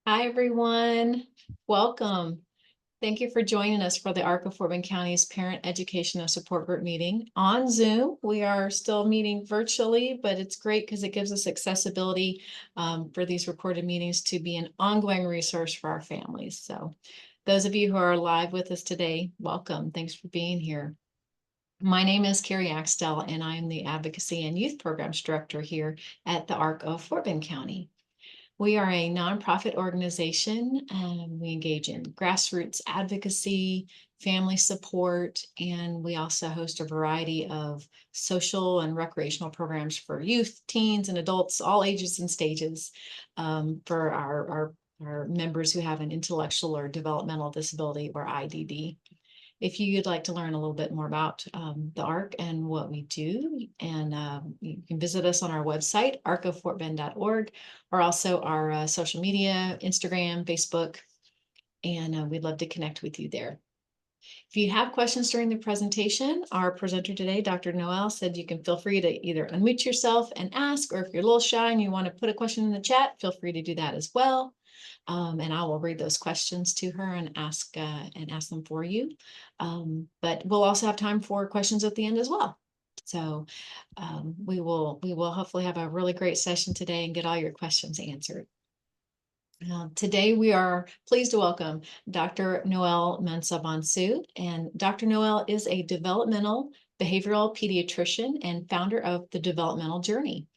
Hi, everyone. Welcome. Thank you for joining us for the ARC of Fort Bend County's Parent Education and Support Group meeting on Zoom. We are still meeting virtually, but it's great because it gives us accessibility for these recorded meetings to be an ongoing resource for our families. So those of you who are live with us today, welcome. Thanks for being here. My name is Carrie Axtell, and I am the Advocacy and Youth Programs Director here at the ARC of Fort Bend County. We are a nonprofit organization. We engage in grassroots advocacy, family support, and we also host a variety of social and recreational programs for youth, teens, and adults, all ages and stages, for our members who have an intellectual or developmental disability or IDD. If you'd like to learn a little bit more about the ARC and what we do, and you can visit us on our website, arcoffortbend.org, or also our social media, Instagram, Facebook, and we'd love to connect with you there. If you have questions during the presentation, our presenter today, Dr. Noel, said you can feel free to either unmute yourself and ask, or if you're a little shy and you want to put a question in the chat, feel free to do that as well. And I will read those questions to her and ask them for you. But we'll also have time for questions at the end as well. So we will hopefully have a really great session today and get all your questions answered. Today we are pleased to welcome Dr. Noel Mensah-Bonsu, and Dr. Noel is a developmental behavioral pediatrician and founder of the Developmental Journey.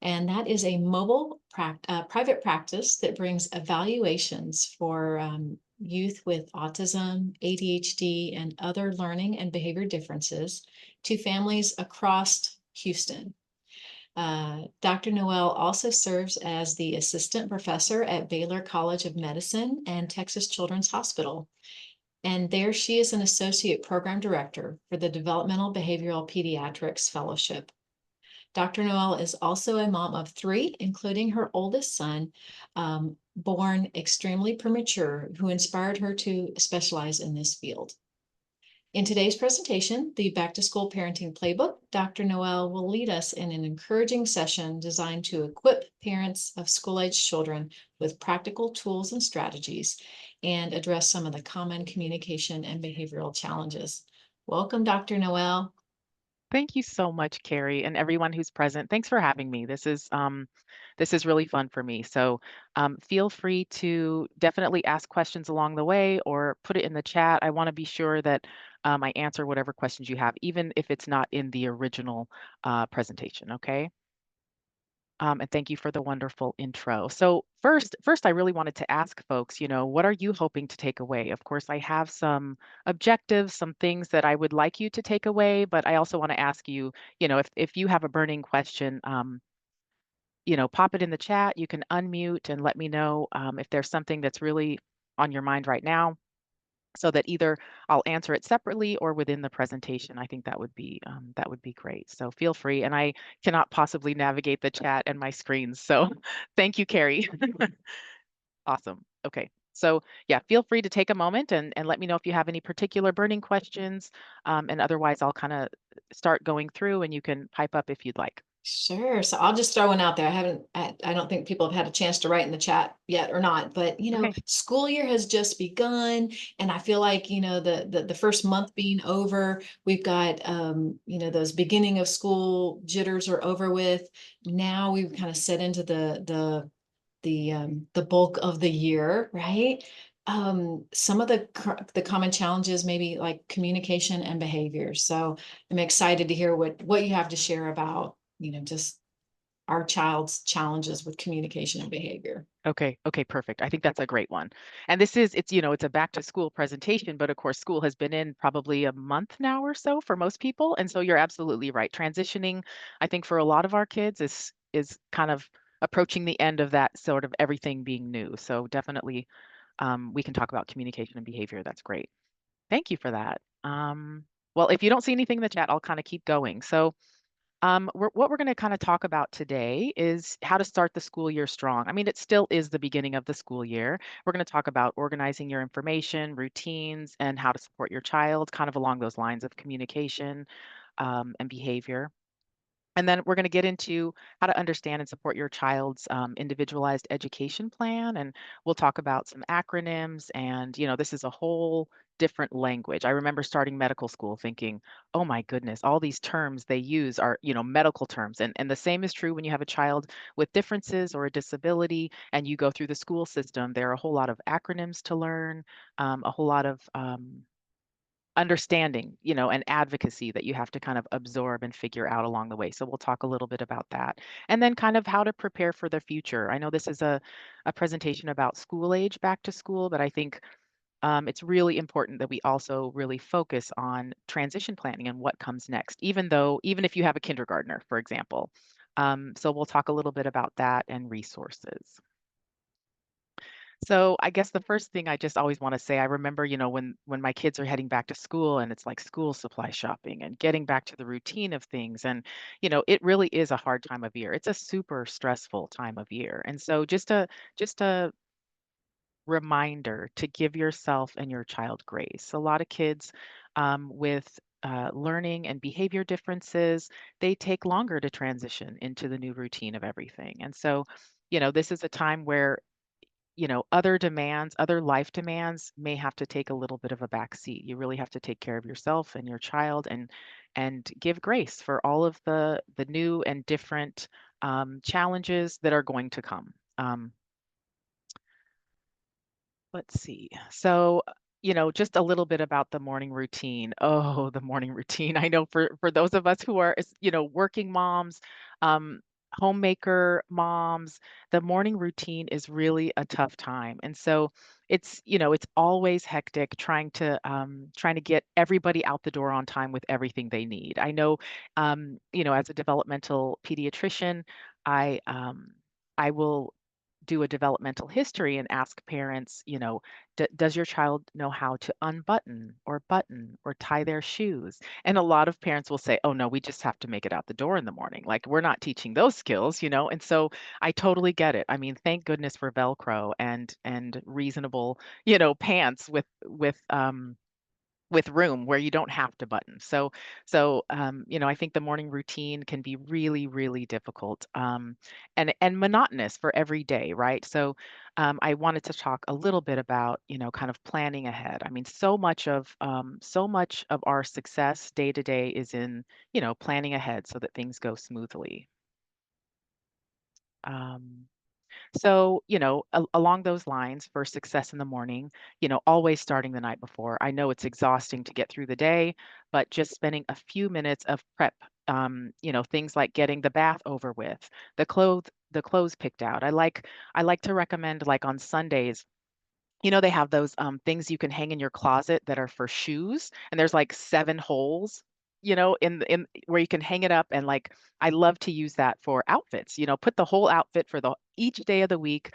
And that is a mobile private practice that brings evaluations for youth with autism, ADHD, and other learning and behavior differences to families across Houston. Dr. Noel also serves as the assistant professor at Baylor College of Medicine and Texas Children's Hospital. And there she is an associate program director for the Developmental Behavioral Pediatrics Fellowship. Dr. Noel is also a mom of three, including her oldest son, born extremely premature, who inspired her to specialize in this field. In today's presentation, the Back to School Parenting Playbook, Dr. Noel will lead us in an encouraging session designed to equip parents of school-age children with practical tools and strategies and address some of the common communication and behavioral challenges. Welcome, Dr. Noel. Thank you so much, Carrie, and everyone who's present. Thanks for having me. This is really fun for me. So feel free to definitely ask questions along the way or put it in the chat. I want to be sure that I answer whatever questions you have, even if it's not in the original presentation. Okay. And thank you for the wonderful intro. So first, I really wanted to ask folks, what are you hoping to take away? Of course, I have some objectives, some things that I would like you to take away, but I also want to ask you, if you have a burning question, pop it in the chat. You can unmute and let me know if there's something that's really on your mind right now, so that either I'll answer it separately or within the presentation. I think that would be great. So feel free. And I cannot possibly navigate the chat and my screens. So thank you, Carrie. Awesome. Okay. So yeah, feel free to take a moment and let me know if you have any particular burning questions. And otherwise, I'll kind of start going through and you can pipe up if you'd like. Sure. So I'll just throw one out there. I don't think people have had a chance to write in the chat yet or not, but Okay. school year has just begun. And I feel like, the first month being over, we've got, those beginning of school jitters are over with. Now we've kind of set into the bulk of the year, right? Some of the common challenges, maybe like communication and behavior. So I'm excited to hear what you have to share about just our child's challenges with communication and behavior. Okay. Okay, perfect. I think that's a great one. And it's a back to school presentation, but of course, school has been in probably a month now or so for most people. And so you're absolutely right. Transitioning, I think for a lot of our kids is kind of approaching the end of that sort of everything being new. So definitely we can talk about communication and behavior. That's great. Thank you for that. Well, if you don't see anything in the chat, I'll kind of keep going. So what we're going to kind of talk about today is how to start the school year strong. I mean, it still is the beginning of the school year. We're going to talk about organizing your information, routines, and how to support your child, kind of along those lines of communication and behavior. And then we're going to get into how to understand and support your child's individualized education plan. And we'll talk about some acronyms. And, this is a whole different language. I remember starting medical school thinking, oh my goodness, all these terms they use are, medical terms. And the same is true when you have a child with differences or a disability and you go through the school system. There are a whole lot of acronyms to learn, a whole lot of understanding, and advocacy that you have to kind of absorb and figure out along the way. So we'll talk a little bit about that. And then kind of how to prepare for the future. I know this is a presentation about school age back to school, but I think it's really important that we also really focus on transition planning and what comes next, even if you have a kindergartner, for example. So we'll talk a little bit about that and resources. So I guess the first thing I just always want to say, I remember, when my kids are heading back to school and it's like school supply shopping and getting back to the routine of things. And, it really is a hard time of year. It's a super stressful time of year. And so just a reminder to give yourself and your child grace. A lot of kids with learning and behavior differences, they take longer to transition into the new routine of everything. And so, this is a time where other demands, other life demands may have to take a little bit of a back seat. You really have to take care of yourself and your child and give grace for all of the new and different challenges that are going to come. Let's see. So, just a little bit about the morning routine. Oh, the morning routine. I know for those of us who are, working moms, um, homemaker moms, the morning routine is really a tough time. And so it's always hectic trying to get everybody out the door on time with everything they need. I know, as a developmental pediatrician, I will do a developmental history and ask parents, does your child know how to unbutton or button or tie their shoes? And a lot of parents will say, oh, no, we just have to make it out the door in the morning. Like we're not teaching those skills. And so I totally get it. I mean, thank goodness for Velcro and reasonable, pants with room where you don't have to button. So I think the morning routine can be really, really difficult and monotonous for every day, right? So I wanted to talk a little bit about, kind of planning ahead. I mean, so much of our success day to day is in, planning ahead so that things go smoothly. Um, so, along those lines, for success in the morning, always starting the night before. I know it's exhausting to get through the day, but just spending a few minutes of prep, things like getting the bath over with, the clothes picked out. I like to recommend like on Sundays, they have those things you can hang in your closet that are for shoes, and there's like 7 holes, in where you can hang it up and like I love to use that for outfits, put the whole outfit for the each day of the week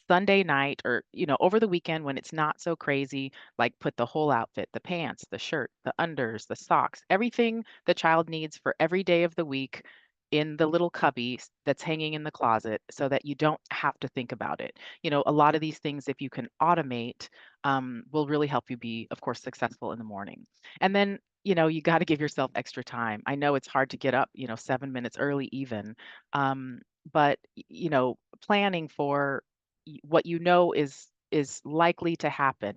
Sunday night or, over the weekend when it's not so crazy, like put the whole outfit, the pants, the shirt, the unders, the socks, everything the child needs for every day of the week in the little cubby that's hanging in the closet so that you don't have to think about it. A lot of these things, if you can automate, will really help you be, of course, successful in the morning. And then, you got to give yourself extra time. I know it's hard to get up, 7 minutes early even. But, planning for what is likely to happen,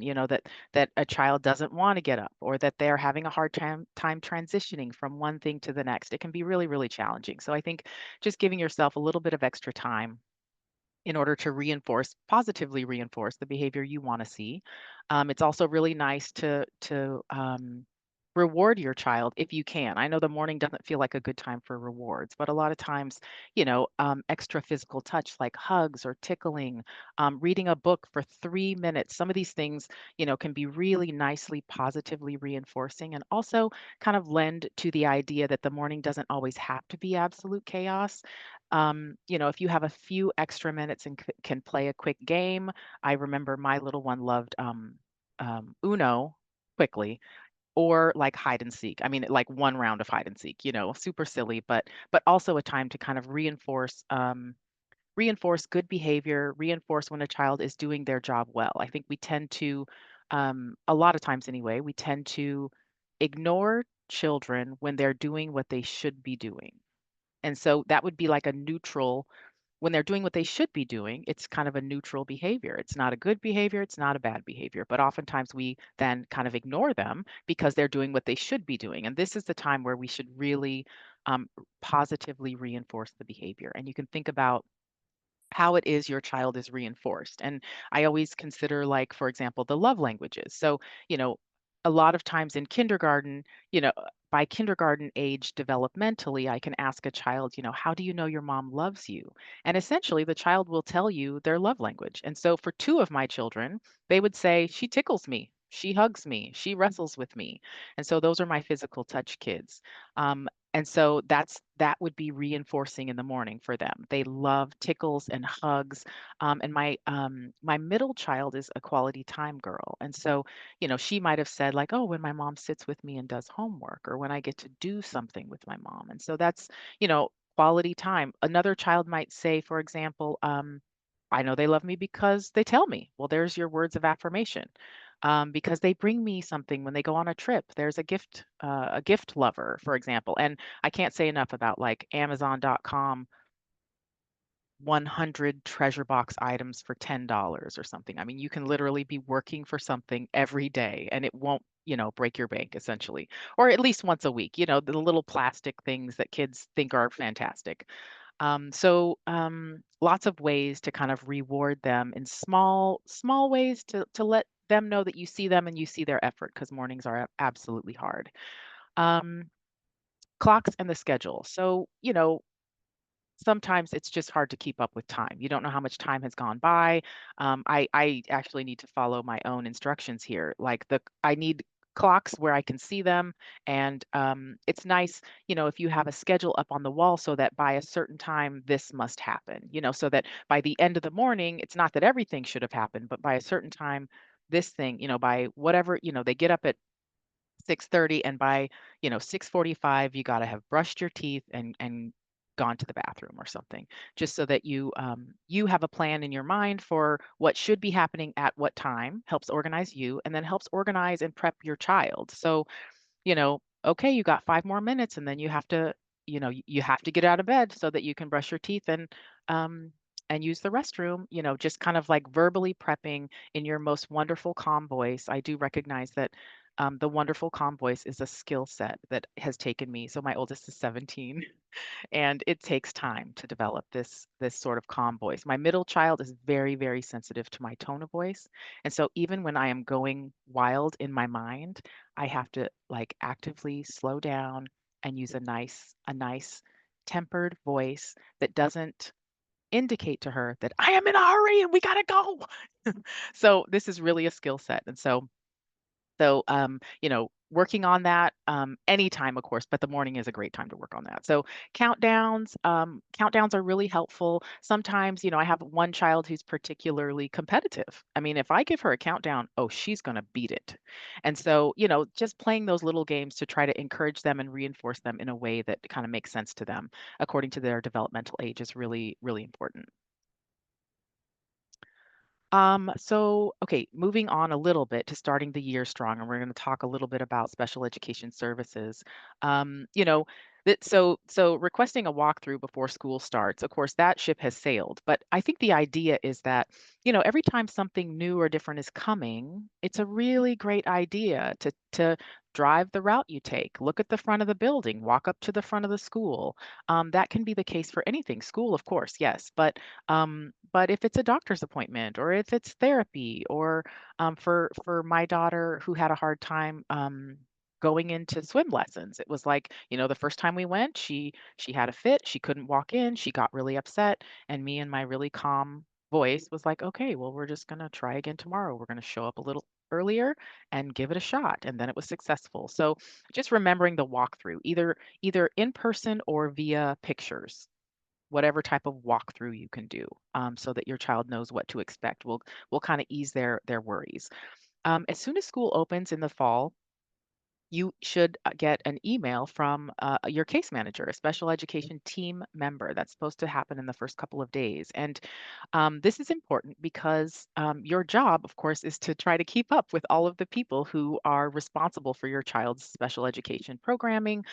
that a child doesn't want to get up or that they're having a hard time transitioning from one thing to the next. It can be really, really challenging. So I think just giving yourself a little bit of extra time in order to positively reinforce the behavior you want to see. It's also really nice to reward your child if you can. I know the morning doesn't feel like a good time for rewards, but a lot of times, extra physical touch like hugs or tickling, reading a book for 3 minutes. Some of these things, can be really nicely positively reinforcing and also kind of lend to the idea that the morning doesn't always have to be absolute chaos. If you have a few extra minutes and can play a quick game. I remember my little one loved Uno quickly or like hide and seek. I mean, like one round of hide and seek, super silly, but also a time to kind of reinforce good behavior, reinforce when a child is doing their job well. I think we tend to, a lot of times anyway, we tend to ignore children when they're doing what they should be doing. And so that would be like a neutral when they're doing what they should be doing, it's kind of a neutral behavior. It's not a good behavior, it's not a bad behavior, but oftentimes we then kind of ignore them because they're doing what they should be doing. And this is the time where we should really positively reinforce the behavior. And you can think about how it is your child is reinforced. And I always consider, like, for example, the love languages. So, you know, a lot of times in kindergarten, by kindergarten age developmentally, I can ask a child, how do you know your mom loves you? And essentially, the child will tell you their love language. And so for two of my children, they would say, she tickles me. She hugs me. She wrestles with me. And so those are my physical touch kids. And so that would be reinforcing in the morning for them. They love tickles and hugs. And my middle child is a quality time girl. And so, she might have said like, "Oh, when my mom sits with me and does homework, or when I get to do something with my mom." And so that's, quality time. Another child might say, for example, I know they love me because they tell me. Well, there's your words of affirmation. Because they bring me something when they go on a trip. There's a gift lover, for example. And I can't say enough about like Amazon.com 100 treasure box items for $10 or something. I mean, you can literally be working for something every day and it won't, break your bank essentially, or at least once a week, the little plastic things that kids think are fantastic. Lots of ways to kind of reward them in small ways to let them know that you see them and you see their effort because mornings are absolutely hard. Um, Clocks and the schedule. So, sometimes it's just hard to keep up with time. You don't know how much time has gone by. I actually need to follow my own instructions here. Like I need clocks where I can see them, and it's nice, if you have a schedule up on the wall so that by a certain time this must happen. So that by the end of the morning, it's not that everything should have happened, but by a certain time, this thing, by whatever, they get up at 6:30 and by, 6:45 you got to have brushed your teeth and gone to the bathroom or something, just so that you have a plan in your mind for what should be happening at what time, helps organize you and then helps organize and prep your child. So, okay, you got 5 more minutes and then you have to, you have to get out of bed so that you can brush your teeth um and use the restroom, just kind of like verbally prepping in your most wonderful calm voice. I do recognize that the wonderful calm voice is a skill set that has taken me. So my oldest is 17 and it takes time to develop this sort of calm voice. My middle child is very, very sensitive to my tone of voice. And so even when I am going wild in my mind, I have to like actively slow down and use a nice tempered voice that doesn't indicate to her that I am in a hurry and we got to go. So this is really a skill set. And working on that anytime, of course, but the morning is a great time to work on that. So countdowns are really helpful. Sometimes, I have one child who's particularly competitive. I mean, if I give her a countdown, oh, she's going to beat it. And so, just playing those little games to try to encourage them and reinforce them in a way that kind of makes sense to them according to their developmental age is really, really important. Okay, moving on a little bit to starting the year strong, and we're going to talk a little bit about special education services. So requesting a walkthrough before school starts, of course, that ship has sailed. But I think the idea is that, every time something new or different is coming, it's a really great idea to drive the route you take, look at the front of the building, walk up to the front of the school. That can be the case for anything. School, of course, yes, but if it's a doctor's appointment or if it's therapy or for my daughter who had a hard time going into swim lessons, it was like, the first time we went, she had a fit, she couldn't walk in, she got really upset, and me and my really calm voice was like, okay, well, we're just gonna try again tomorrow. We're gonna show up a little earlier and give it a shot. And then it was successful. So just remembering the walkthrough, either in person or via pictures, whatever type of walkthrough you can do, so that your child knows what to expect will kind of ease their worries. As soon as school opens in the fall, you should get an email from your case manager, a special education team member. That's supposed to happen in the first couple of days. And this is important because your job, of course, is to try to keep up with all of the people who are responsible for your child's special education programming,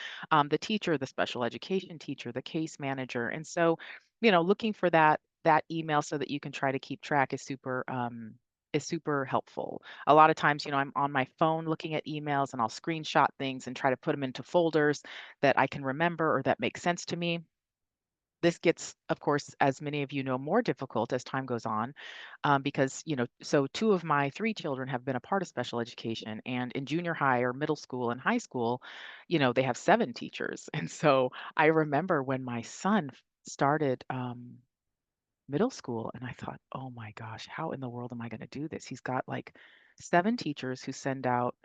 the teacher, the special education teacher, the case manager. And so, looking for that email so that you can try to keep track is super helpful. A lot of times, I'm on my phone looking at emails and I'll screenshot things and try to put them into folders that I can remember or that make sense to me. This gets, of course, as many of you know, more difficult as time goes on, because, so two of my three children have been a part of special education, and in junior high or middle school and high school, they have seven teachers. And so I remember when my son started middle school, and I thought, oh my gosh, how in the world am I going to do this? He's got like seven teachers who send out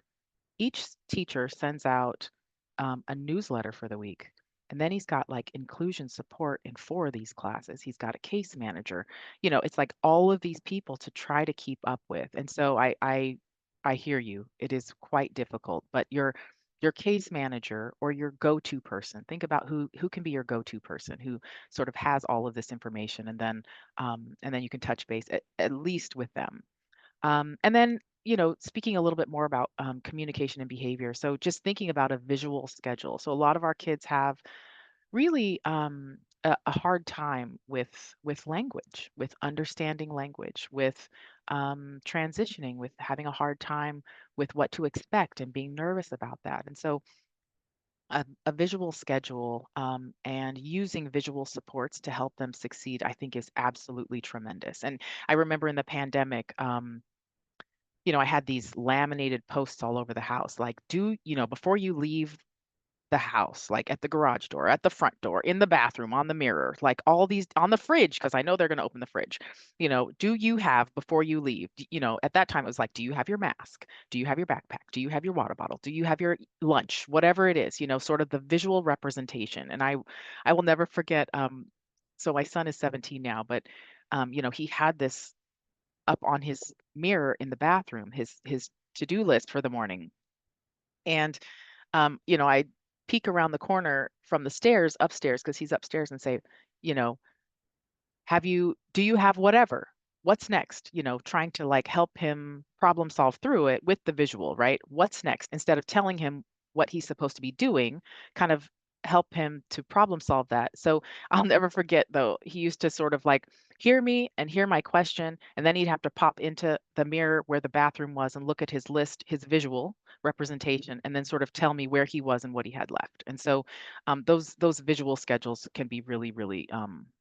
each teacher sends out a newsletter for the week. And then he's got like inclusion support in four of these classes. He's got a case manager. It's like all of these people to try to keep up with. And so I hear you. It is quite difficult, but your case manager or your go-to person, think about who can be your go-to person who sort of has all of this information, and then you can touch base at least with them. And then, speaking a little bit more about communication and behavior. So, just thinking about a visual schedule. So, a lot of our kids have really a hard time with language, with understanding language, with transitioning, with having a hard time with what to expect and being nervous about that. And so, a visual schedule and using visual supports to help them succeed, I think, is absolutely tremendous. And I remember in the pandemic. I had these laminated posts all over the house. Like, before you leave the house, like at the garage door, at the front door, in the bathroom, on the mirror, like all these on the fridge, because I know they're going to open the fridge. Do you have before you leave? At that time, it was like, do you have your mask? Do you have your backpack? Do you have your water bottle? Do you have your lunch? Whatever it is, sort of the visual representation. And I will never forget. So my son is 17 now, but he had this up on his mirror in the bathroom, his to-do list for the morning. And I peek around the corner from the stairs upstairs because he's upstairs and say, you know, do you have whatever? What's next? Trying to like help him problem solve through it with the visual, right? What's next? Instead of telling him what he's supposed to be doing, kind of help him to problem solve that. So I'll never forget though, he used to sort of like hear me and hear my question, and then he'd have to pop into the mirror where the bathroom was and look at his list, his visual representation, and then sort of tell me where he was and what he had left. And so those visual schedules can be really, really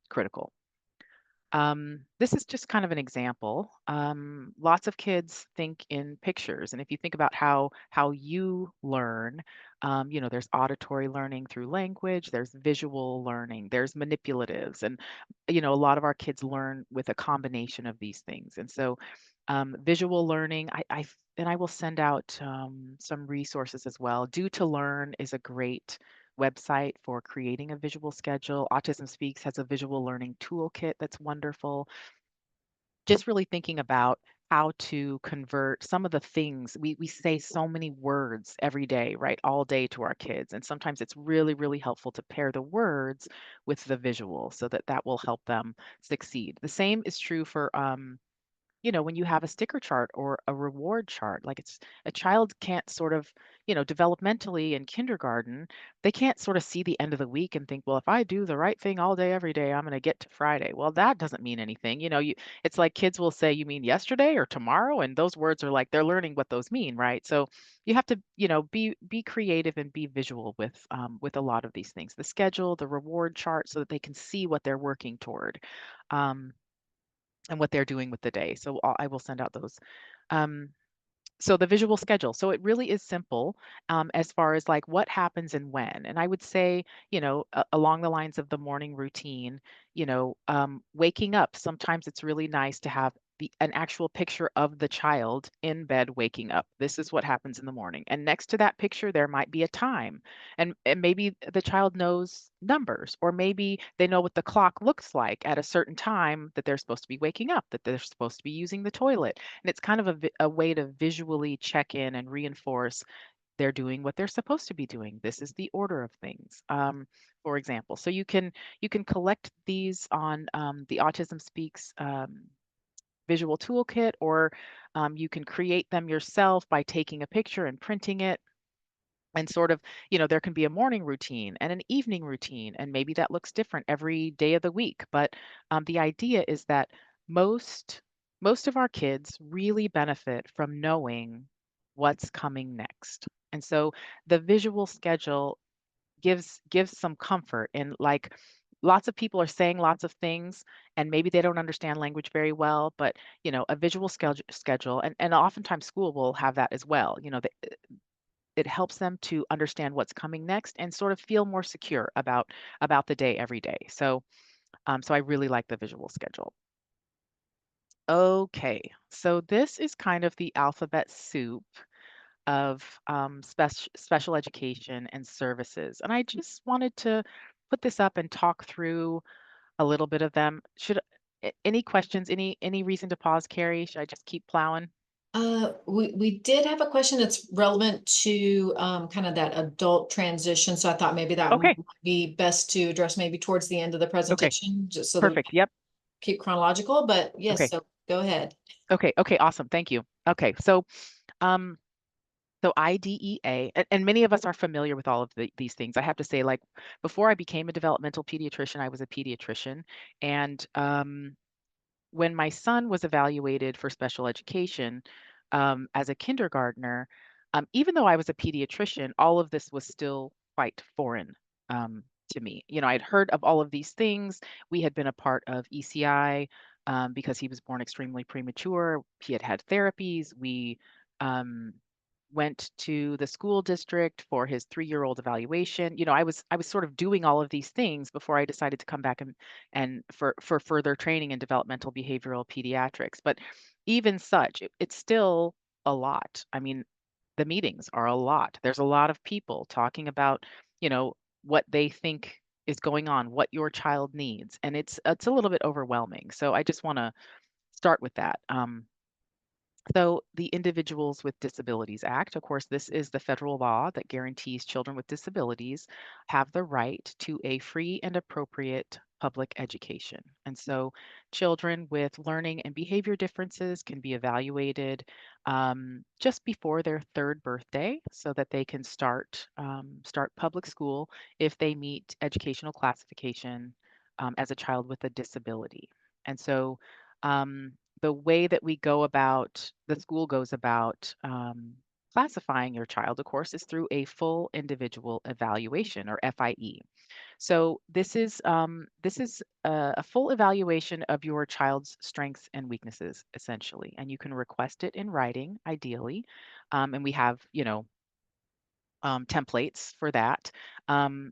critical. This is just kind of an example. Lots of kids think in pictures, and if you think about how you learn, there's auditory learning through language, there's visual learning, there's manipulatives, and a lot of our kids learn with a combination of these things. And so, visual learning, and I will send out some resources as well. Do to Learn is a great website for creating a visual schedule. Autism Speaks has a visual learning toolkit that's wonderful. Just really thinking about how to convert some of the things we say so many words every day, right? All day to our kids. And sometimes it's really, really helpful to pair the words with the visual so that that will help them succeed. The same is true for when you have a sticker chart or a reward chart, like it's a child can't sort of, developmentally in kindergarten, they can't sort of see the end of the week and think, well, if I do the right thing all day, every day, I'm going to get to Friday. Well, that doesn't mean anything. It's like kids will say, you mean yesterday or tomorrow? And those words are like, they're learning what those mean, right? So you have to, be creative and be visual with a lot of these things, the schedule, the reward chart, so that they can see what they're working toward. And what they're doing with the day. So I will send out those. Um, so the visual schedule. So it really is simple as far as like what happens and when. And I would say, along the lines of the morning routine, waking up. Sometimes it's really nice to have an actual picture of the child in bed waking up. This is what happens in the morning. And next to that picture, there might be a time. And maybe the child knows numbers, or maybe they know what the clock looks like at a certain time that they're supposed to be waking up, that they're supposed to be using the toilet. And it's kind of a way to visually check in and reinforce, they're doing what they're supposed to be doing. This is the order of things, for example. So you can collect these on the Autism Speaks visual toolkit, or you can create them yourself by taking a picture and printing it. And sort of, there can be a morning routine and an evening routine, and maybe that looks different every day of the week. But the idea is that most most of our kids really benefit from knowing what's coming next. And so the visual schedule gives some comfort. And like, lots of people are saying lots of things, and maybe they don't understand language very well, but a visual schedule, and oftentimes school will have that as well. It helps them to understand what's coming next and sort of feel more secure about the day every day. So so I really like the visual schedule. Okay, so this is kind of the alphabet soup of special education and services, and I just wanted to put this up and talk through a little bit of them. Any questions? Any reason to pause, Carrie? Should I just keep plowing? We did have a question that's relevant to kind of that adult transition. So I thought maybe that might Okay, be best to address maybe towards the end of the okay, presentation, just so that we perfect. Yep. keep chronological. But yes, Okay, so go ahead. okay, okay. Awesome. Thank you. Okay, so um, So IDEA, and many of us are familiar with all of these things. I have to say, like, before I became a developmental pediatrician, I was a pediatrician. And when my son was evaluated for special education as a kindergartner, even though I was a pediatrician, all of this was still quite foreign to me. I'd heard of all of these things. We had been a part of ECI because he was born extremely premature. He had had therapies. We um, went to the school district for his 3-year-old evaluation. I was sort of doing all of these things before I decided to come back and for further training in developmental behavioral pediatrics. But even such, it's still a lot. I mean, the meetings are a lot. There's a lot of people talking about, you know, what they think is going on, what your child needs, and it's a little bit overwhelming. So I just want to start with that. So, the Individuals with Disabilities Act, of course, this is the federal law that guarantees children with disabilities have the right to a free and appropriate public education. And so, children with learning and behavior differences can be evaluated just before their third birthday, so that they can start public school if they meet educational classification as a child with a disability. And so, um, the way that the school goes about classifying your child, of course, is through a full individual evaluation, or FIE. So this is a full evaluation of your child's strengths and weaknesses, essentially, and you can request it in writing, ideally. And we have, templates for that. Um,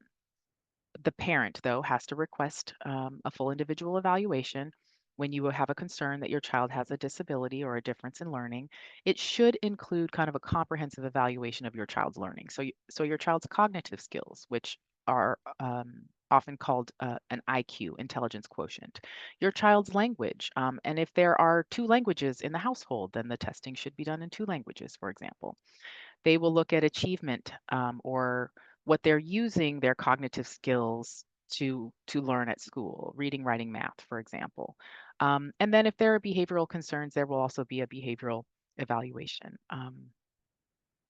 the parent, though, has to request a full individual evaluation when you have a concern that your child has a disability or a difference in learning. It should include kind of a comprehensive evaluation of your child's learning. So your child's cognitive skills, which are often called an IQ, intelligence quotient, your child's language. And if there are two languages in the household, then the testing should be done in two languages, for example. They will look at achievement or what they're using their cognitive skills to learn at school, reading, writing, math, for example. And then if there are behavioral concerns, there will also be a behavioral evaluation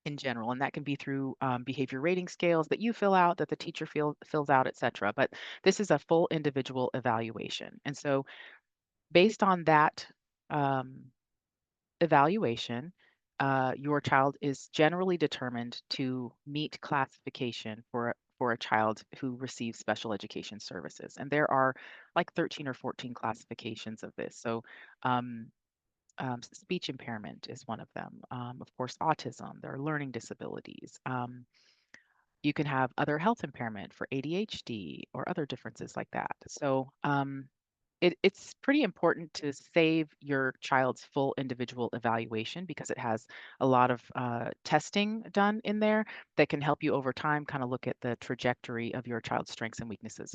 in general, and that can be through behavior rating scales that you fill out, that the teacher fills out, etc. But this is a full individual evaluation, and so based on that um, evaluation, your child is generally determined to meet classification for a child who receives special education services. And there are like 13 or 14 classifications of this. So, speech impairment is one of them. Of course, autism, there are learning disabilities. You can have other health impairment for ADHD or other differences like that. So, it's pretty important to save your child's full individual evaluation because it has a lot of testing done in there that can help you over time kind of look at the trajectory of your child's strengths and weaknesses.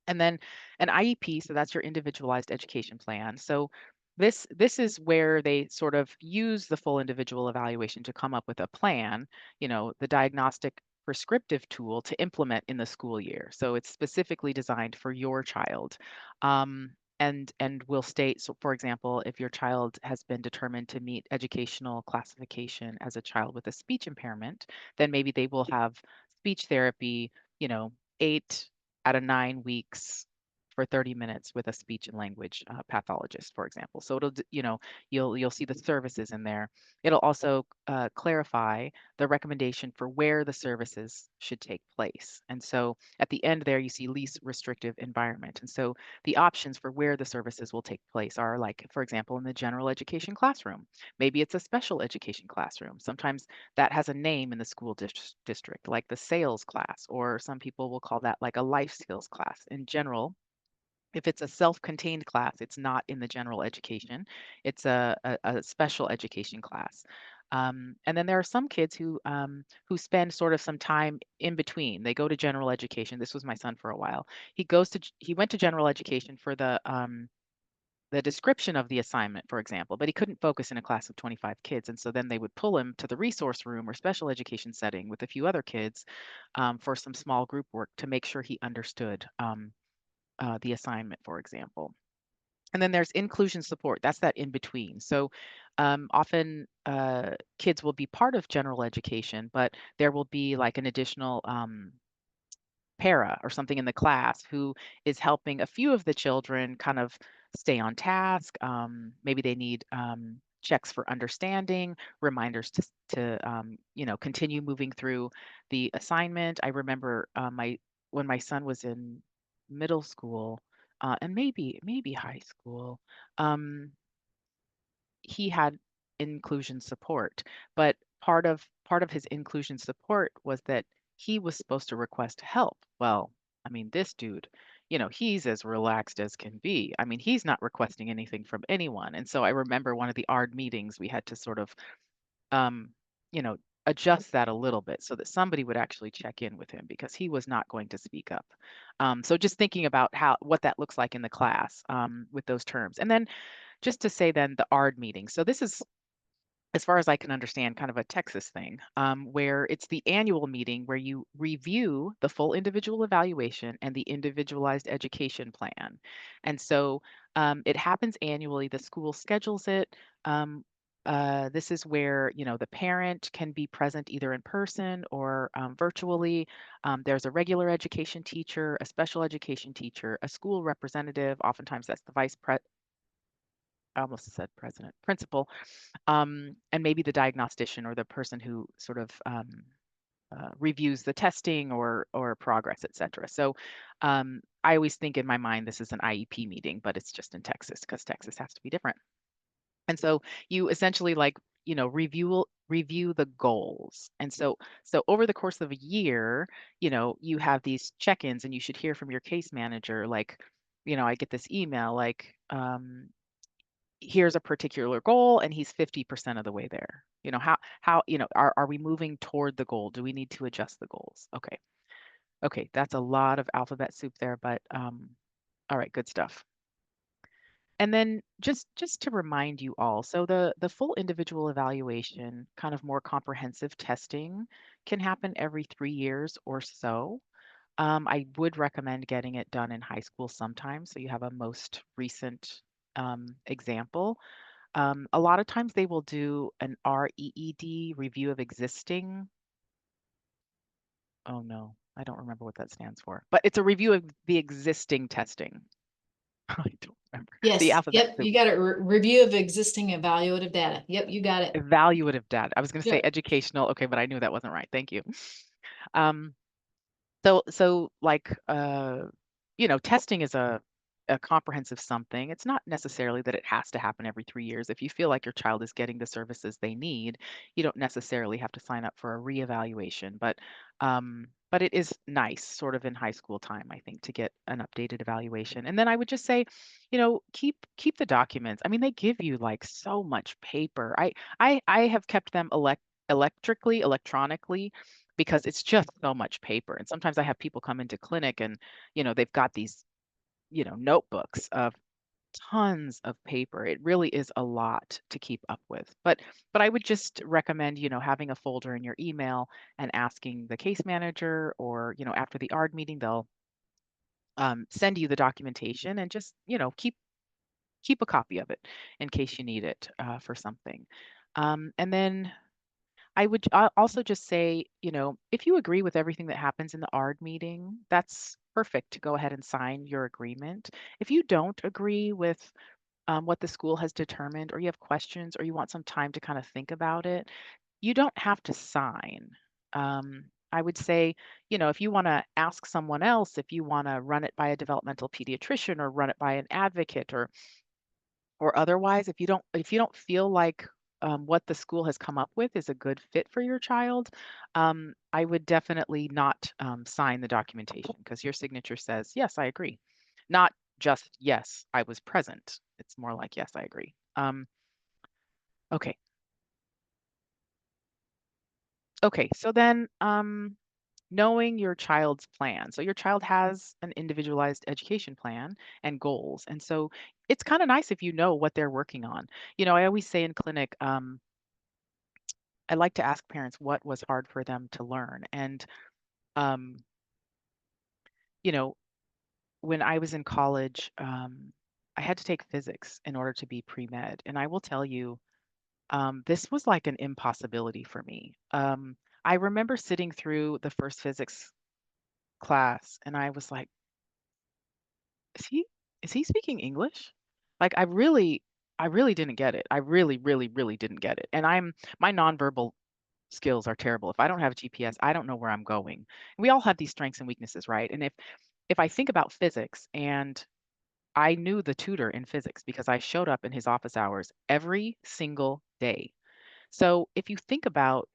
And then an IEP, so that's your individualized education plan. So this is where they sort of use the full individual evaluation to come up with a plan, the diagnostic prescriptive tool to implement in the school year. So it's specifically designed for your child. And will state, so for example, if your child has been determined to meet educational classification as a child with a speech impairment, then maybe they will have speech therapy, you know, 8 out of 9 weeks for 30 minutes with a speech and language pathologist, for example. So you'll see the services in there. It'll also clarify the recommendation for where the services should take place. And so at the end there, you see least restrictive environment. And so the options for where the services will take place are, like, for example, in the general education classroom. Maybe it's a special education classroom. Sometimes that has a name in the school district, like the sales class, or some people will call that like a life skills class. In general, if it's a self-contained class, it's not in the general education. It's a special education class. And then there are some kids who spend sort of some time in between. They go to general education. This was my son for a while. He went to general education for the description of the assignment, for example, but he couldn't focus in a class of 25 kids. And so then they would pull him to the resource room or special education setting with a few other kids for some small group work to make sure he understood the assignment, for example. And then there's inclusion support. That's that in between. So often kids will be part of general education, but there will be like an additional para or something in the class who is helping a few of the children kind of stay on task. Maybe they need checks for understanding, reminders to continue moving through the assignment. I remember my when my son was in middle school and maybe high school. Um, he had inclusion support, but part of his inclusion support was that he was supposed to request help. Well, I mean, this dude, he's as relaxed as can be. I mean, he's not requesting anything from anyone. And so I remember one of the ARD meetings, we had to sort of, um, you know, adjust that a little bit so that somebody would actually check in with him because he was not going to speak up. So just thinking about what that looks like in the class with those terms. And then just to say then the ARD meeting. So this is, as far as I can understand, kind of a Texas thing, where it's the annual meeting where you review the full individual evaluation and the individualized education plan. And so it happens annually. The school schedules it. This is where the parent can be present either in person or virtually. There's a regular education teacher, a special education teacher, a school representative. Oftentimes that's the I almost said president, principal, and maybe the diagnostician or the person who sort of reviews the testing or progress, et cetera. So I always think in my mind this is an IEP meeting, but it's just in Texas because Texas has to be different. And so you essentially like review the goals. And so over the course of a year, you have these check-ins, and you should hear from your case manager, like, I get this email like, here's a particular goal and he's 50% of the way there. How are we moving toward the goal? Do we need to adjust the goals? Okay, that's a lot of alphabet soup there, but all right, good stuff. And then just to remind you all, so the full individual evaluation, kind of more comprehensive testing, can happen every 3 years or so. I would recommend getting it done in high school sometime, so you have a most recent example. A lot of times they will do an REED, review of existing. Oh no, I don't remember what that stands for, but it's a review of the existing testing. I don't remember the Yes, alphabet yep, soup. you got a review of existing evaluative data. Yep, you got it. Evaluative data. I was going to say Yep. educational. Okay, but I knew that wasn't right. Thank you. Um, so like testing is a comprehensive something. It's not necessarily that it has to happen every 3 years. If you feel like your child is getting the services they need, you don't necessarily have to sign up for a reevaluation. But it is nice, sort of in high school time, I think, to get an updated evaluation. And then I would just say, keep the documents. I mean, they give you like so much paper. I have kept them electronically because it's just so much paper. And sometimes I have people come into clinic and, they've got these, notebooks of tons of paper. It really is a lot to keep up with. But I would just recommend, having a folder in your email and asking the case manager or, after the ARD meeting, they'll send you the documentation and just, keep a copy of it in case you need it for something. And then I would also just say, if you agree with everything that happens in the ARD meeting, that's perfect to go ahead and sign your agreement. If you don't agree with what the school has determined, or you have questions, or you want some time to kind of think about it, you don't have to sign. I would say, if you want to ask someone else, if you want to run it by a developmental pediatrician or run it by an advocate or otherwise, if you don't feel like what the school has come up with is a good fit for your child, I would definitely not sign the documentation because your signature says, yes, I agree. Not just, yes, I was present. It's more like, yes, I agree. Okay. Okay. So then, knowing your child's plan. So your child has an individualized education plan and goals. And so it's kind of nice if you know what they're working on. I always say in clinic, I like to ask parents what was hard for them to learn. And, um, you know, when I was in college, I had to take physics in order to be pre med. And I will tell you, this was like an impossibility for me. I remember sitting through the first physics class and I was like, is he is he speaking English? Like I really didn't get it. I really, really, really didn't get it. And my nonverbal skills are terrible. If I don't have a GPS, I don't know where I'm going. We all have these strengths and weaknesses, right? And if I think about physics, and I knew the tutor in physics because I showed up in his office hours every single day. So if you think about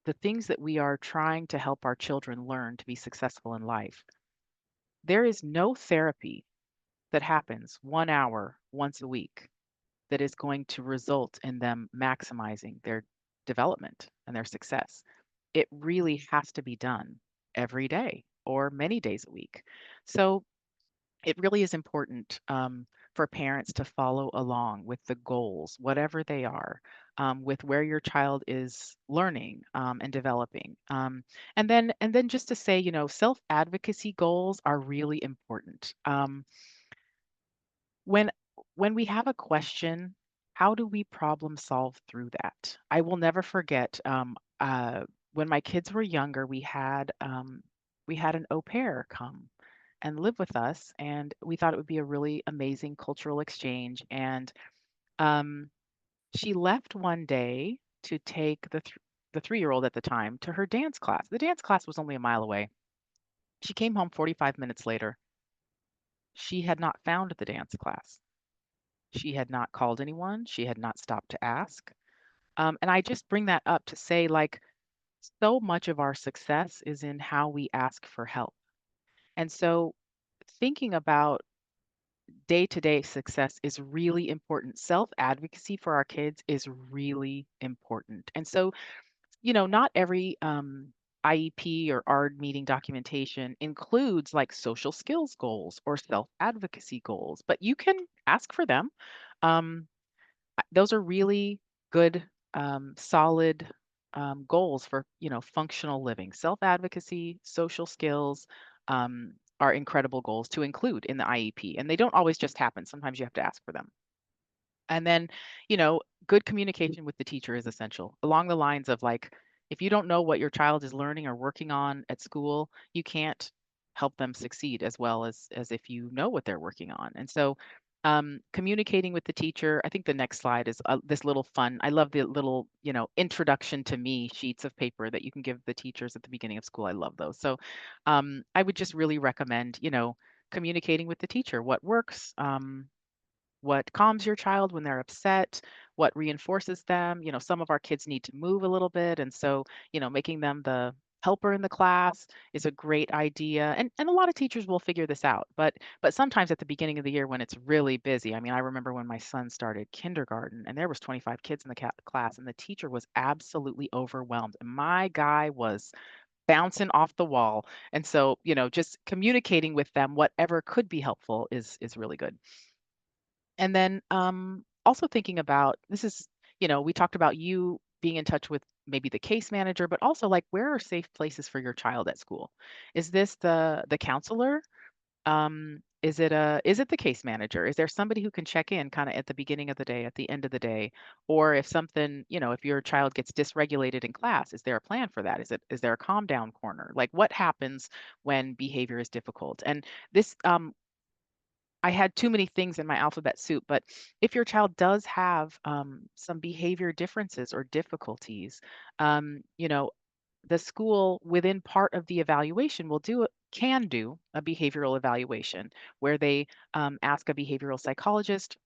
the things that we are trying to help our children learn to be successful in life, there is no therapy that happens 1 hour once a week that is going to result in them maximizing their development and their success. It really has to be done every day or many days a week. So it really is important for parents to follow along with the goals, whatever they are, with where your child is learning and developing. And then just to say, self advocacy goals are really important. When when we have a question, how do we problem solve through that? I will never forget, when my kids were younger, we had an au pair come and live with us, and we thought it would be a really amazing cultural exchange. And um, she left one day to take the 3-year-old at the time to her dance class. The dance class was only a mile away. She came home 45 minutes later. She had not found the dance class. She had not called anyone. She had not stopped to ask. And I just bring that up to say, like, so much of our success is in how we ask for help. And so thinking about day to day success is really important. Self advocacy for our kids is really important. And so, not every IEP or ARD meeting documentation includes like social skills goals or self advocacy goals, but you can ask for them. Um, those are really good, solid goals for functional living. Self advocacy, social skills are incredible goals to include in the IEP, and they don't always just happen. Sometimes you have to ask for them. And then, good communication with the teacher is essential. Along the lines of like, if you don't know what your child is learning or working on at school, you can't help them succeed as well as if you know what they're working on. And so, communicating with the teacher. I think the next slide is this little fun. I love the little, introduction to me sheets of paper that you can give the teachers at the beginning of school. I love those. So, I would just really recommend, communicating with the teacher. What works? What calms your child when they're upset, what reinforces them. Some of our kids need to move a little bit. And so, making them the helper in the class is a great idea. And a lot of teachers will figure this out. But sometimes at the beginning of the year when it's really busy, I mean, I remember when my son started kindergarten and there was 25 kids in the class and the teacher was absolutely overwhelmed. And my guy was bouncing off the wall. And so, just communicating with them, whatever could be helpful is really good. And then also thinking about this is, we talked about you being in touch with maybe the case manager, but also like where are safe places for your child at school? Is this the counselor? Is it the case manager? Is there somebody who can check in kind of at the beginning of the day, at the end of the day? Or if something, if your child gets dysregulated in class, is there a plan for that? Is there a calm down corner? Like what happens when behavior is difficult? And this I had too many things in my alphabet soup, but if your child does have some behavior differences or difficulties, the school within part of the evaluation can do a behavioral evaluation where they ask a behavioral psychologist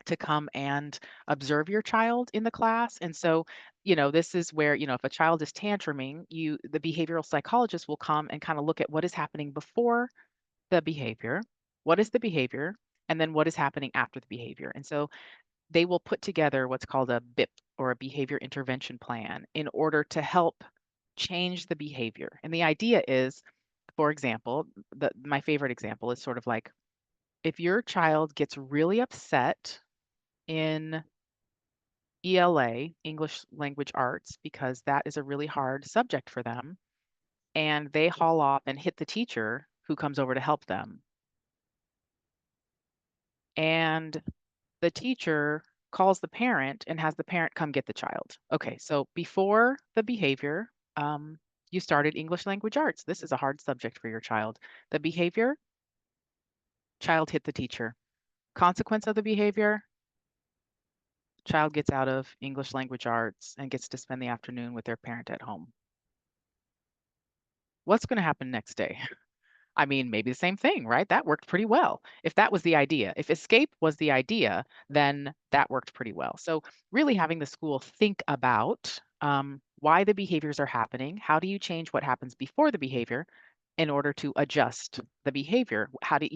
to come and observe your child in the class. And so, this is where, if a child is tantruming, the behavioral psychologist will come and kind of look at what is happening before the behavior, what is the behavior, and then what is happening after the behavior. And so they will put together what's called a BIP or a behavior intervention plan in order to help change the behavior. And the idea is, for example, my favorite example is sort of like if your child gets really upset in ELA, English Language Arts, because that is a really hard subject for them, and they haul off and hit the teacher who comes over to help them. And the teacher calls the parent and has the parent come get the child. Okay, so before the behavior, you started English language arts. This is a hard subject for your child. The behavior, child hit the teacher. Consequence of the behavior, child gets out of English language arts and gets to spend the afternoon with their parent at home. What's going to happen next day? I mean, maybe the same thing, right? That worked pretty well. If that was the idea, if escape was the idea, then that worked pretty well. So, really having the school think about why the behaviors are happening. How do you change what happens before the behavior in order to adjust the behavior? How do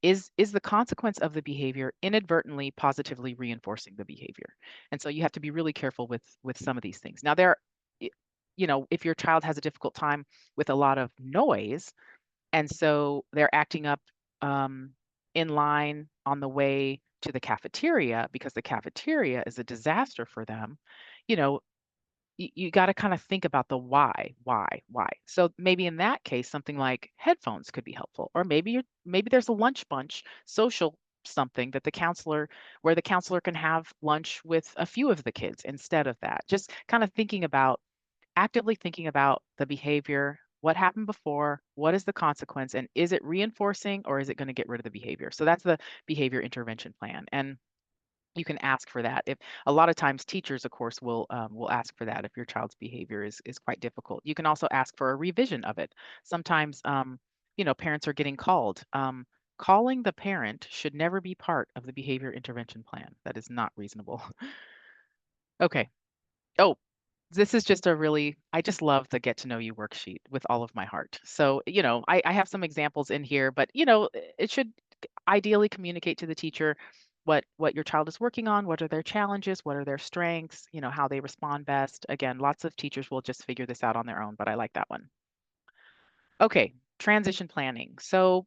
is the consequence of the behavior inadvertently positively reinforcing the behavior? And so you have to be really careful with some of these things. Now, y- if your child has a difficult time with a lot of noise, and so they're acting up um, in line on the way to the cafeteria because the cafeteria is a disaster for them. You know, you got to kind of think about the why. So maybe in that case, something like headphones could be helpful, or maybe there's a lunch bunch social something that where the counselor can have lunch with a few of the kids instead of that. Just kind of actively thinking about the behavior, what happened before, what is the consequence, and is it reinforcing or is it going to get rid of the behavior? So that's the behavior intervention plan, and you can ask for that. If a lot of times teachers, of course, will ask for that if your child's behavior is quite difficult. You can also ask for a revision of it. Sometimes, parents are getting called. Calling the parent should never be part of the behavior intervention plan. That is not reasonable. Okay. Oh, this is just I just love the get to know you worksheet with all of my heart. So, I have some examples in here, but it should ideally communicate to the teacher what your child is working on, what are their challenges, what are their strengths, how they respond best. Again, lots of teachers will just figure this out on their own, but I like that one. Okay, transition planning. So,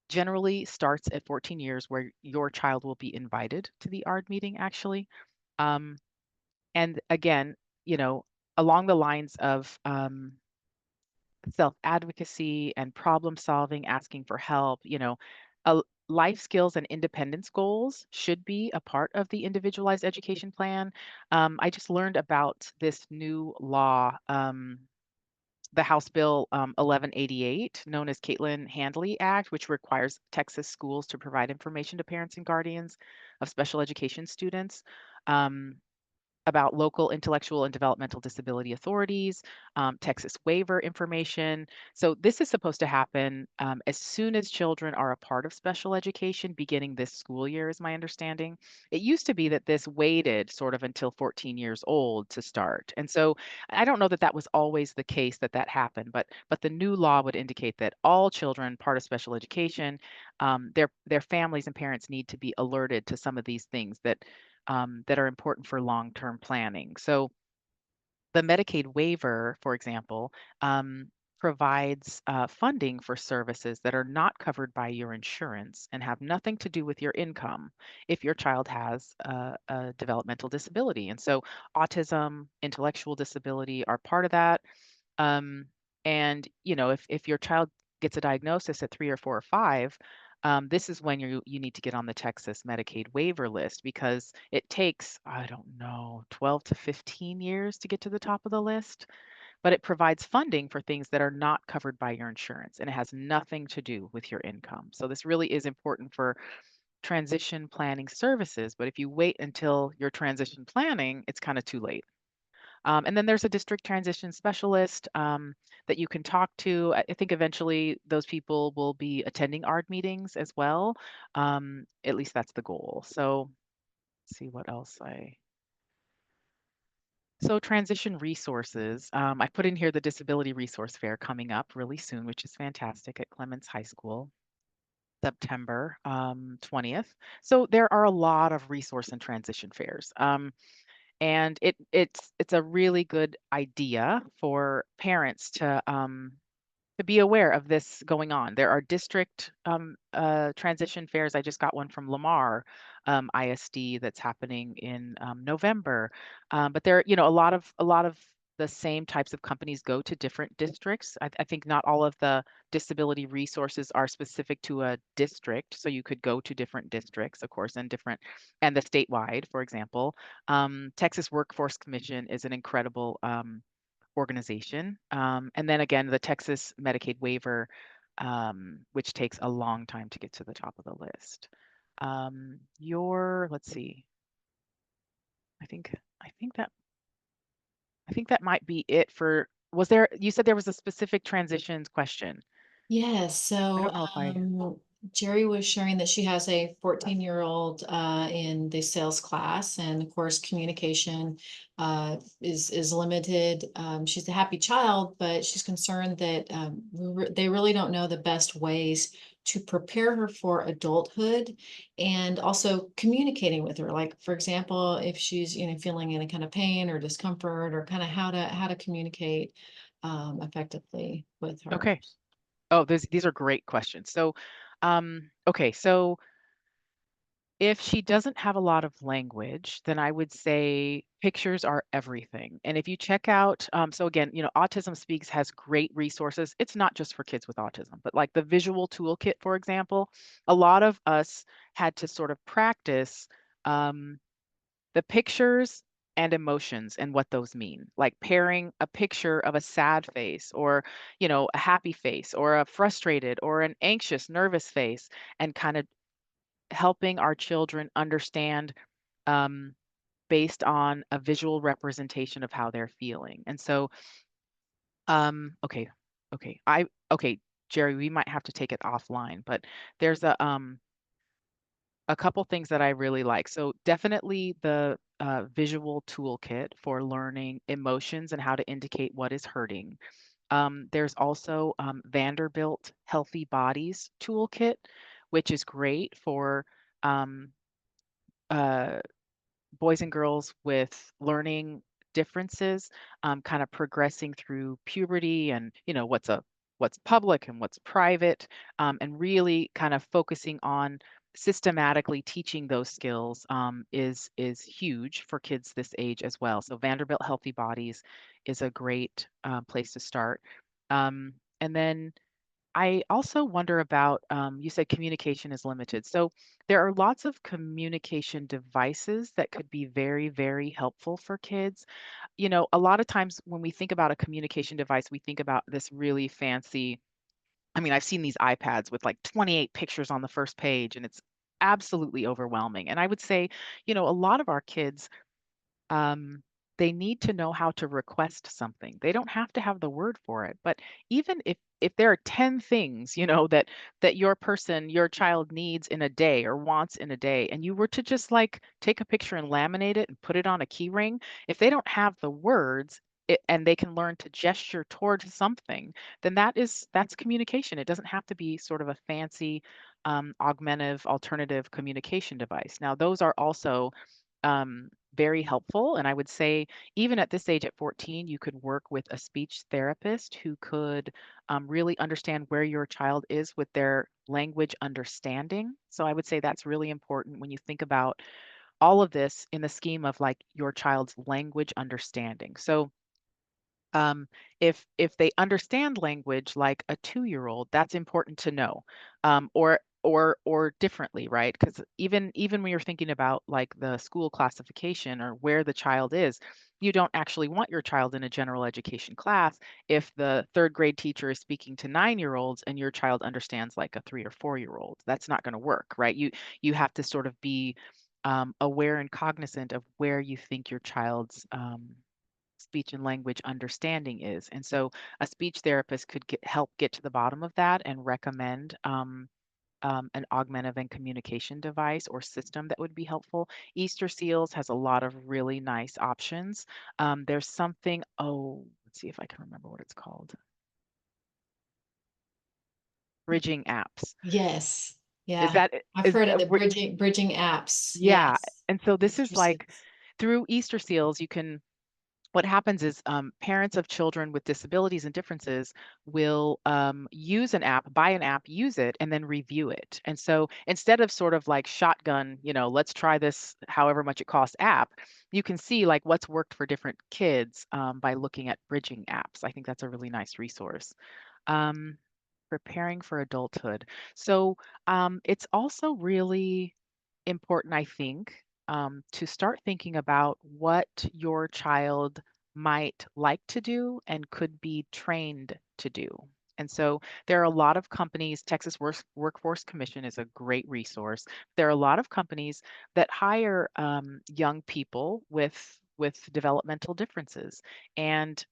generally starts at 14 years where your child will be invited to the ARD meeting actually. Um, And again, you know, along the lines of self advocacy and problem solving, asking for help, uh, life skills and independence goals should be a part of the individualized education plan. I just learned about this new law. The House Bill 1188, known as Caitlin Handley Act, which requires Texas schools to provide information to parents and guardians of special education students. Um, about local intellectual and developmental disability authorities, Texas waiver information. So this is supposed to happen as soon as children are a part of special education, beginning this school year, is my understanding. It used to be that this waited sort of until 14 years old to start, and so I don't know that that was always the case that happened, but the new law would indicate that all children part of special education, their families and parents need to be alerted to some of these things that are important for long-term planning. So the Medicaid waiver, for example, provides funding for services that are not covered by your insurance and have nothing to do with your income if your child has a developmental disability. And so, autism, intellectual disability are part of that. Um, and if your child gets a diagnosis at 3 or 4 or 5, this is when you need to get on the Texas Medicaid waiver list because it takes, I don't know, 12 to 15 years to get to the top of the list, but it provides funding for things that are not covered by your insurance and it has nothing to do with your income. So this really is important for transition planning services, but if you wait until you're transition planning, it's kind of too late. And then there's a district transition specialist that you can talk to. I think eventually those people will be attending ARD meetings as well. At least that's the goal. So let's see what else I. So transition resources. I put in here the Disability Resource Fair coming up really soon, which is fantastic at Clements High School. September 20th. So there are a lot of resource and transition fairs. And it's a really good idea for parents to be aware of this going on. There are district transition fairs. I just got one from Lamar ISD that's happening in November. But there, a lot of the same types of companies go to different districts. I think not all of the disability resources are specific to a district, so you could go to different districts, of course, and the statewide, for example. Texas Workforce Commission is an incredible organization. And then again, the Texas Medicaid waiver, which takes a long time to get to the top of the list. Let's see. I think I think that I think that might be it for. Was there? You said there was a specific transitions question. Yes, I so don't know if I. Jerry was sharing that she has a 14-year-old in the sales class, and of course, communication is limited. She's a happy child, but she's concerned that they really don't know the best ways to prepare her for adulthood, and also communicating with her. Like, for example, if she's feeling any kind of pain or discomfort, or kind of how to communicate effectively with her. Okay. Oh, these are great questions. So, okay, so if she doesn't have a lot of language, then I would say pictures are everything. And if you check out, so again, Autism Speaks has great resources. It's not just for kids with autism, but like the visual toolkit, for example, a lot of us had to sort of practice um, the pictures and emotions and what those mean, like pairing a picture of a sad face or, a happy face or a frustrated or an anxious, nervous face, and kind of helping our children understand um, based on a visual representation of how they're feeling. And so, okay, okay, Jerry, we might have to take it offline, but there's a couple things that I really like. So definitely the visual toolkit for learning emotions and how to indicate what is hurting. There's also Vanderbilt Healthy Bodies Toolkit, which is great for um, uh, boys and girls with learning differences, kind of progressing through puberty and what's public and what's private, and really kind of focusing on systematically teaching those skills is huge for kids this age as well. So Vanderbilt Healthy Bodies is a great place to start. And then I also wonder about, you said communication is limited. So there are lots of communication devices that could be very, very helpful for kids. A lot of times when we think about a communication device, we think about this really fancy. I mean, I've seen these iPads with like 28 pictures on the first page, and it's absolutely overwhelming. And I would say, a lot of our kids um, they need to know how to request something. They don't have to have the word for it, but even if there are 10 things, that your child needs in a day or wants in a day, and you were to just like take a picture and laminate it and put it on a key ring, if they don't have the words and they can learn to gesture towards something, then that's communication. It doesn't have to be sort of a fancy augmentative alternative communication device. Now, those are also very helpful. And I would say, even at this age, at 14, you could work with a speech therapist who could really understand where your child is with their language understanding. So I would say that's really important when you think about all of this in the scheme of like your child's language understanding. So um, if they understand language like a 2-year-old, that's important to know, or differently, right? Because even when you're thinking about like the school classification or where the child is, you don't actually want your child in a general education class if the third grade teacher is speaking to 9-year-olds and your child understands like a 3 or 4-year-old. That's not going to work, right? You have to sort of be aware and cognizant of where you think your child's speech and language understanding is. And so a speech therapist could help get to the bottom of that and recommend an augmentative and communication device or system that would be helpful. Easter Seals has a lot of really nice options. There's something, oh, let's see if I can remember what it's called. Bridging apps. Yes. Is Yeah. that, I've is, heard of the bridging apps. yeah. Yes. And so this Easter is like seals. through Easter Seals, you can what happens is parents of children with disabilities and differences will use an app, buy an app, use it, and then review it. And so instead of sort of like shotgun, let's try this however much it costs app, you can see like what's worked for different kids by looking at bridging apps. I think that's a really nice resource. Um, Preparing for adulthood. So it's also really important, I think, to start thinking about what your child might like to do and could be trained to do. And so there are a lot of companies, Texas Workforce Commission is a great resource. There are a lot of companies that hire young people with developmental differences, and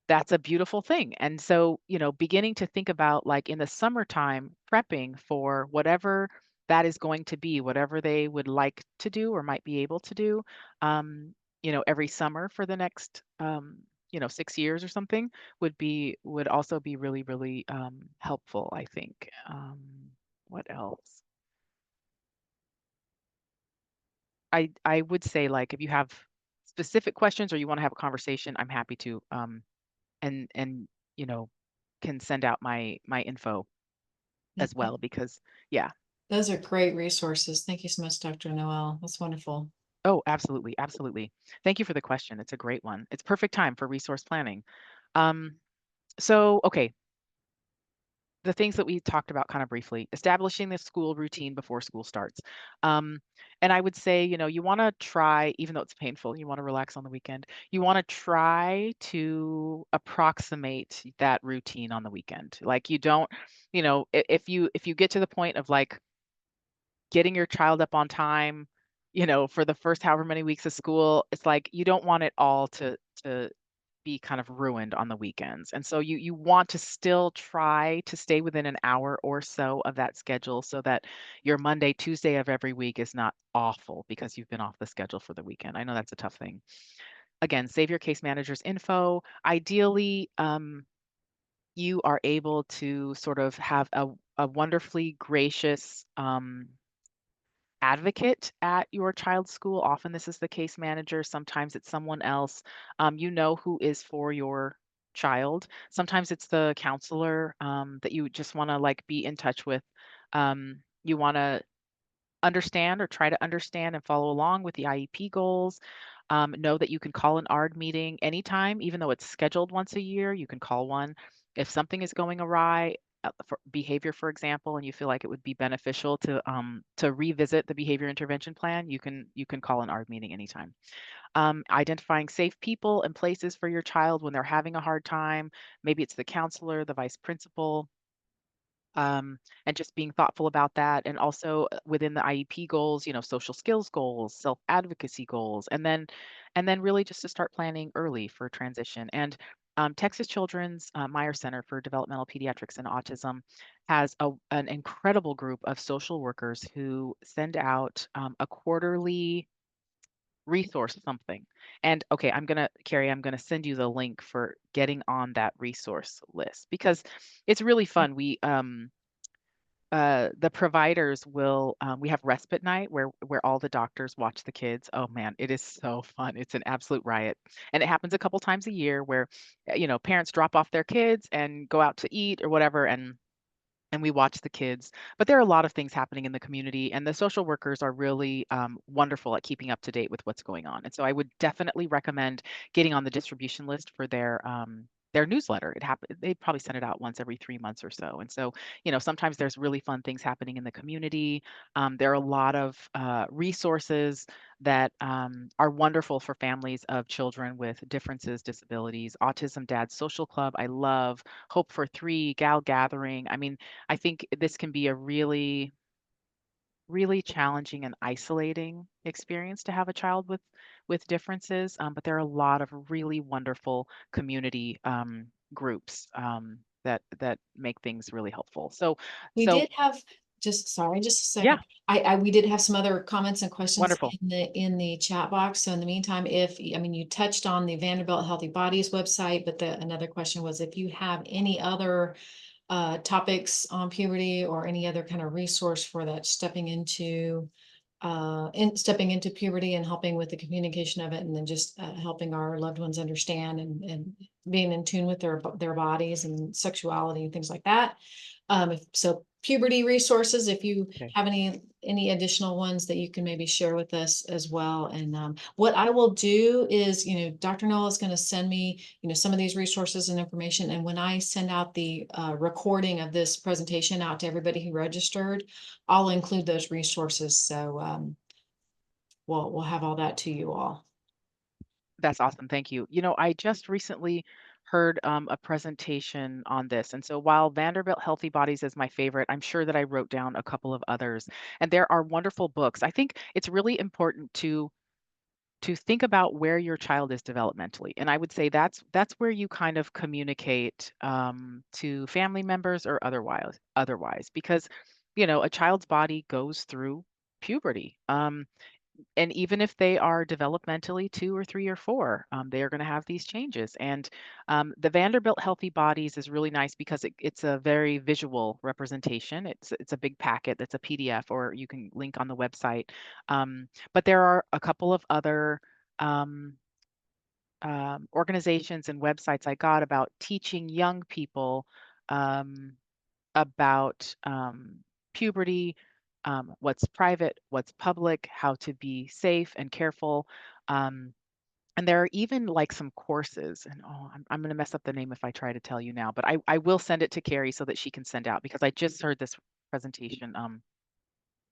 that's a beautiful thing. And so, beginning to think about like in the summertime, prepping for whatever that is going to be, whatever they would like to do or might be able to do, every summer for the next, 6 years or something would also be really, really helpful, I think. What else? I would say like if you have specific questions or you want to have a conversation, I'm happy to. And you know can send out my info Yeah. as well because yeah. Those are great resources. Thank you so much, Dr. Noel. That's wonderful. Oh, absolutely, absolutely. Thank you for the question. It's a great one. It's perfect time for resource planning. um so okay, the things that we talked about kind of briefly, establishing the school routine before school starts. Um, and I would say, you want to try, even though it's painful, you want to relax on the weekend, you want to try to approximate that routine on the weekend. Like you don't, if you get to the point of like getting your child up on time, for the first however many weeks of school, it's like you don't want it all to be kind of ruined on the weekends. And so you want to still try to stay within an hour or so of that schedule so that your Monday, Tuesday of every week is not awful because you've been off the schedule for the weekend. I know that's a tough thing. Again, save your case manager's info. Ideally, you are able to sort of have a wonderfully gracious advocate at your child's school. Often this is the case manager, sometimes it's someone else. You know who is for your child. Sometimes it's the counselor that you just want to like be in touch with. You want to understand or try to understand and follow along with the IEP goals. Know that you can call an ARD meeting anytime, even though it's scheduled once a year, you can call one. If something is going awry, for behavior, for example, and you feel like it would be beneficial to revisit the behavior intervention plan, you can call an ARD meeting anytime. Identifying safe people and places for your child when they're having a hard time. Maybe it's the counselor, the vice principal, and just being thoughtful about that. And also within the IEP goals, social skills goals, self advocacy goals, and then really just to start planning early for transition. And Texas Children's Meyer Center for Developmental Pediatrics and Autism has an incredible group of social workers who send out a quarterly resource something. And okay, Carrie, I'm gonna send you the link for getting on that resource list because it's really fun. the providers will we have respite night where all the doctors watch the kids. Oh man, it is so fun. It's an absolute riot. And it happens a couple times a year where parents drop off their kids and go out to eat or whatever, and we watch the kids. But there are a lot of things happening in the community, and the social workers are really wonderful at keeping up to date with what's going on. And so I would definitely recommend getting on the distribution list for their newsletter. They probably send it out once every 3 months or so. And so, sometimes there's really fun things happening in the community. There are a lot of resources that are wonderful for families of children with differences, disabilities. Autism Dad's Social Club, I love. Hope for Three, Gal Gathering. I mean, I think this can be a really, really challenging and isolating experience to have a child with differences. But there are a lot of really wonderful community groups that make things really helpful. So, We so did have, just sorry, just a yeah, second. We did have some other comments and questions wonderful. in the chat box. So in the meantime, I mean, you touched on the Vanderbilt Healthy Bodies website, but another question was if you have any other topics on puberty or any other kind of resource for that stepping into puberty and helping with the communication of it, and then just helping our loved ones understand and being in tune with their bodies and sexuality and things like that. If so, puberty resources, if you Okay. have any additional ones that you can maybe share with us as well. And what I will do is, Dr. Noel is going to send me, some of these resources and information. And when I send out the recording of this presentation out to everybody who registered, I'll include those resources. So we'll have all that to you all. That's awesome. Thank you. I just recently heard a presentation on this. And so while Vanderbilt Healthy Bodies is my favorite, I'm sure that I wrote down a couple of others. And there are wonderful books. I think it's really important to think about where your child is developmentally. And I would say that's where you kind of communicate to family members or otherwise, because a child's body goes through puberty. And even if they are developmentally 2 or 3 or 4, they are going to have these changes. And the Vanderbilt Healthy Bodies is really nice because it's a very visual representation. It's a big packet that's a PDF, or you can link on the website. But there are a couple of other um, organizations and websites I got about teaching young people um, about puberty, what's private, what's public, how to be safe and careful. Um, and there are even like some courses, and I'm going to mess up the name if I try to tell you now, but I will send it to Carrie so that she can send out, because I just heard this presentation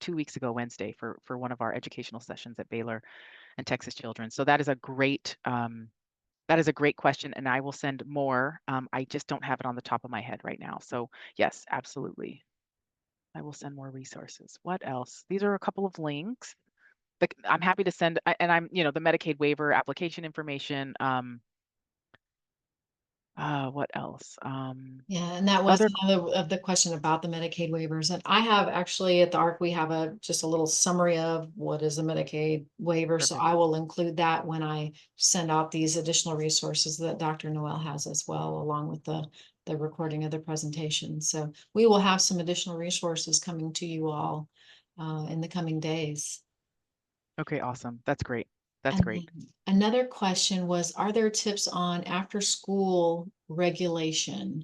2 weeks ago, Wednesday, for one of our educational sessions at Baylor and Texas Children. So that is a great question, and I will send more. I just don't have it on the top of my head right now. So yes, absolutely. I will send more resources. What else? These are a couple of links. I'm happy to send, and the Medicaid waiver application information. What else? Yeah, and that was Other, another of the question about the Medicaid waivers. And I have actually at the ARC, we have just a little summary of what is a Medicaid waiver. So perfect. I will include that when I send out these additional resources that Dr. Noel has as well, along with the recording of the presentation. So we will have some additional resources coming to you all in the coming days. Okay, awesome. That's great. That's And great. then another question was, are there tips on after school regulation?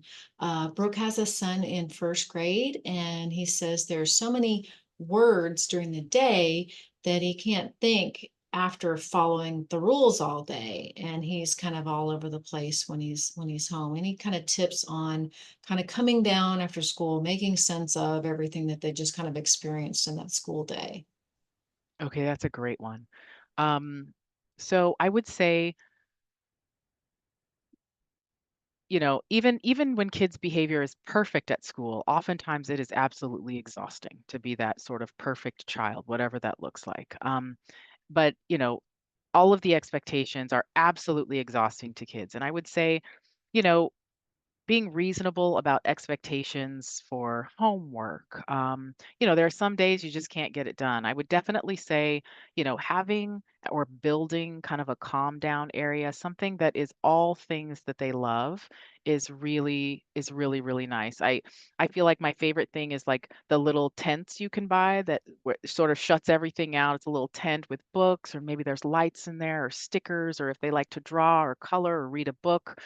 Brooke has a son in first grade, and he says there's so many words during the day that he can't think after following the rules all day. And he's kind of all over the place when he's home. Any kind of tips on kind of coming down after school, making sense of everything that they just kind of experienced in that school day? Okay, that's a great one. So I would say, even when kids' behavior is perfect at school, oftentimes it is absolutely exhausting to be that sort of perfect child, whatever that looks like. But all of the expectations are absolutely exhausting to kids. And I would say, you know, being reasonable about expectations for homework. There are some days you just can't get it done. I would definitely say, having or building kind of a calm down area, something that is all things that they love is really, really nice. I feel like my favorite thing is like the little tents you can buy that sort of shuts everything out. It's a little tent with books, or maybe there's lights in there, or stickers, or if they like to draw or color or read a book,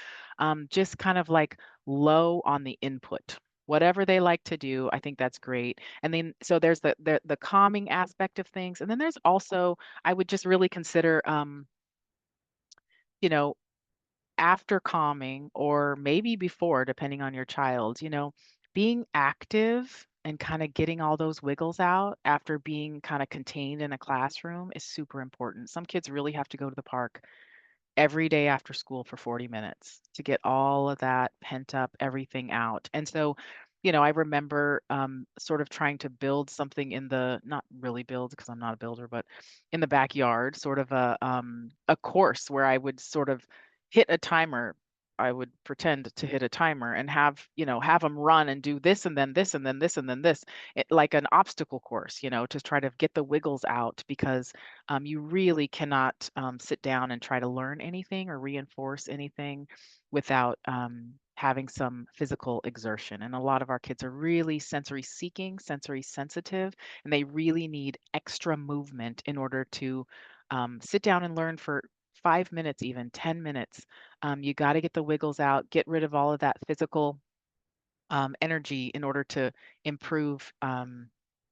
just kind of like low on the input. Whatever they like to do, I think that's great. And then so there's the calming aspect of things, and then there's also I would just really consider, you know, after calming or maybe before, depending on your child, being active and kind of getting all those wiggles out after being kind of contained in a classroom is super important. Some kids really have to go to the park every day after school for 40 minutes to get all of that pent up everything out. And so, I remember sort of trying to build something in the not really build because I'm not a builder, but in the backyard, sort of a course where I would sort of hit a timer. I would pretend to hit a timer and have them run and do this and then this and then this and then this, like an obstacle course, to try to get the wiggles out because you really cannot sit down and try to learn anything or reinforce anything without having some physical exertion. And a lot of our kids are really sensory seeking, sensory sensitive, and they really need extra movement in order to sit down and learn for 5 minutes, even 10 minutes. You got to get the wiggles out, get rid of all of that physical energy in order to improve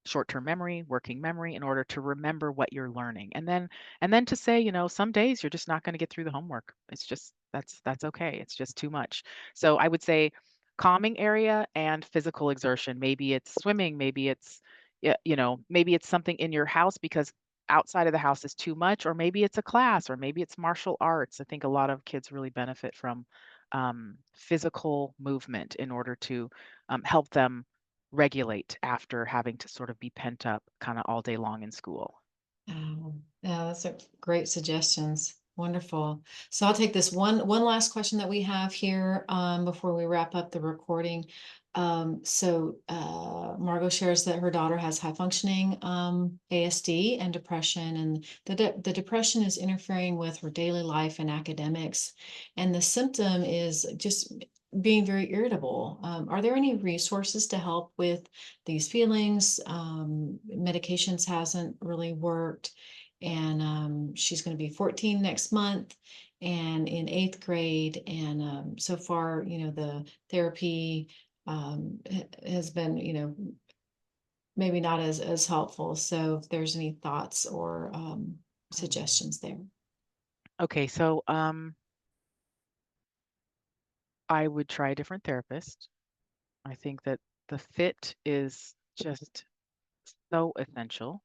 short-term memory, working memory, in order to remember what you're learning. And then to say, some days you're just not going to get through the homework. It's just that's okay. It's just too much. So I would say calming area and physical exertion. Maybe it's swimming, maybe it's yeah, maybe it's something in your house because outside of the house is too much, or maybe it's a class, or maybe it's martial arts. I think a lot of kids really benefit from physical movement in order to help them regulate after having to sort of be pent up kind of all day long in school. Yeah, that's a great suggestions. Wonderful. So I'll take this one last question that we have here before we wrap up the recording. Margot shares that her daughter has high functioning ASD and depression, and the depression is interfering with her daily life and academics, and the symptom is just being very irritable. Are there any resources to help with these feelings? Medications hasn't really worked, and she's going to be 14 next month and in 8th grade. And so far, the therapy has been, maybe not as helpful. So if there's any thoughts or Mm. suggestions there. Okay, so I would try a different therapist. I think that the fit is just so essential.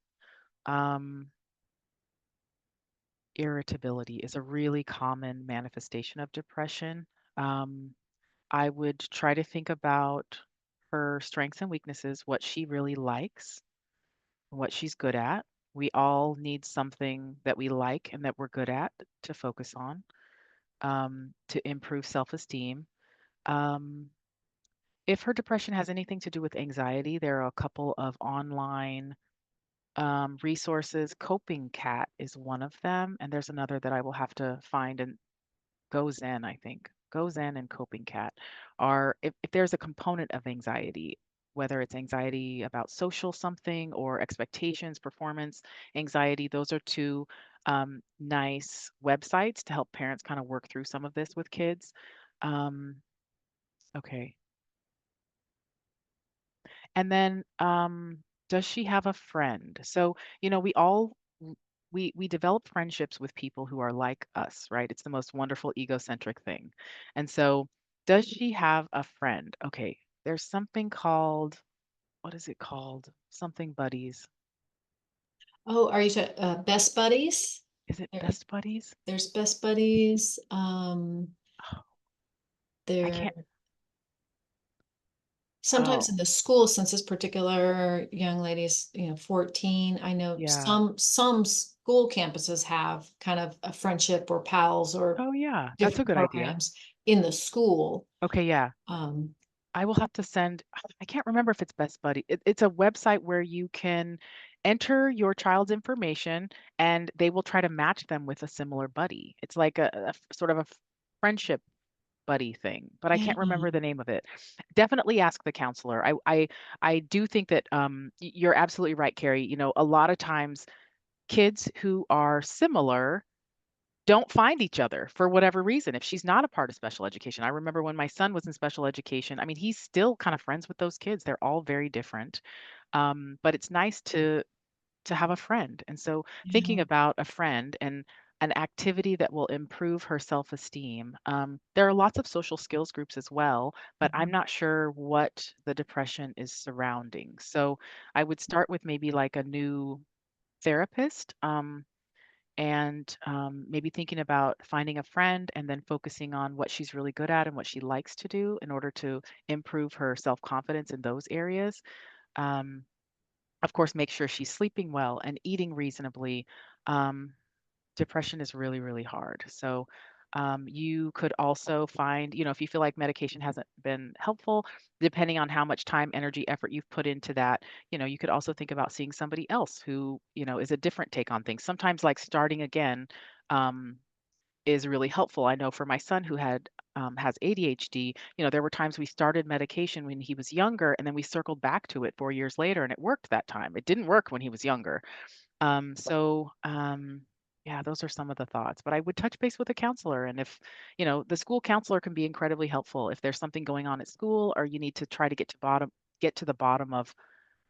Um, Irritability is a really common manifestation of depression. Um, I would try to think about her strengths and weaknesses, what she really likes, what she's good at. We all need something that we like and that we're good at to focus on, to improve self-esteem. Um, if her depression has anything to do with anxiety, there are a couple of online resources. Coping Cat is one of them, and there's another that I will have to find and Go Zen, I think. Go Zen and Coping Cat are if there's a component of anxiety, whether it's anxiety about social something or expectations, performance anxiety, those are two nice websites to help parents kind of work through some of this with kids. Um, okay. And then, does she have a friend? So, we all we develop friendships with people who are like us, right? It's the most wonderful egocentric thing. And so, does she have a friend? Okay, there's something called, what is it called? Something buddies. Oh, are you Best Buddies? Is it There, Best Buddies? there's Best Buddies. Oh, I There can't. sometimes in Oh, the school, since this particular young lady's, 14, I know yeah. some school campuses have kind of a friendship or pals or Oh, yeah. That's a different good idea. programs in the school. Okay, yeah. Um, I will have to send I can't remember if it's Best Buddy. It's a website where you can enter your child's information and they will try to match them with a similar buddy. It's like sort of a friendship buddy thing, but I Yeah. can't remember the name of it. Definitely ask the counselor. I do think that you're absolutely right, Carrie. You know, a lot of times kids who are similar don't find each other for whatever reason. If she's not a part of special education, I remember when my son was in special education. I mean, he's still kind of friends with those kids. They're all very different, but it's nice to have a friend. And so thinking Yeah. about a friend and an activity that will improve her self-esteem. There are lots of social skills groups as well, but I'm Mhm. not sure what the depression is surrounding. So I would start with maybe like a new therapist. And maybe thinking about finding a friend and then focusing on what she's really good at and what she likes to do in order to improve her self-confidence in those areas. Um, of course, make sure she's sleeping well and eating reasonably. Um, Depression is really, really hard. So you could also find, you know, if you feel like medication hasn't been helpful, depending on how much time, energy, effort you've put into that, you know, you could also think about seeing somebody else who, you know, is a different take on things. Sometimes like starting again um, is really helpful. I know for my son who has ADHD, you know, there were times we started medication when he was younger and then we circled back to it 4 years later and it worked that time. It didn't work when he was younger. Yeah, those are some of the thoughts. But I would touch base with a counselor. And if, you know, the school counselor can be incredibly helpful if there's something going on at school or you need to try to get to the bottom of